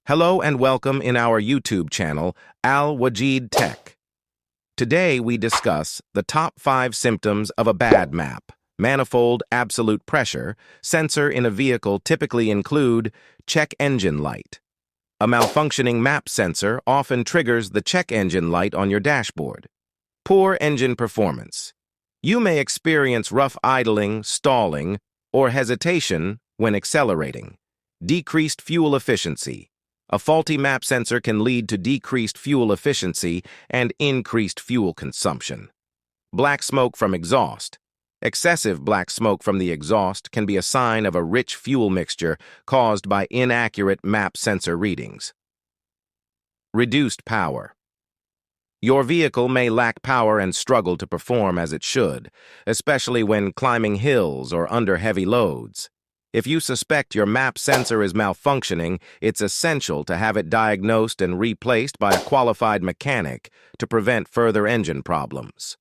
Hello and welcome in our YouTube channel, Al-Wajid Tech. Today we discuss the top 5 symptoms of a bad map. Manifold absolute pressure sensor in a vehicle typically include check engine light. A malfunctioning map sensor often triggers the check engine light on your dashboard. Poor engine performance. You may experience rough idling, stalling, or hesitation when accelerating. Decreased fuel efficiency. A faulty map sensor can lead to decreased fuel efficiency and increased fuel consumption. Black smoke from exhaust. Excessive black smoke from the exhaust can be a sign of a rich fuel mixture caused by inaccurate map sensor readings. Reduced power. Your vehicle may lack power and struggle to perform as it should, especially when climbing hills or under heavy loads. If you suspect your map sensor is malfunctioning, it's essential to have it diagnosed and replaced by a qualified mechanic to prevent further engine problems.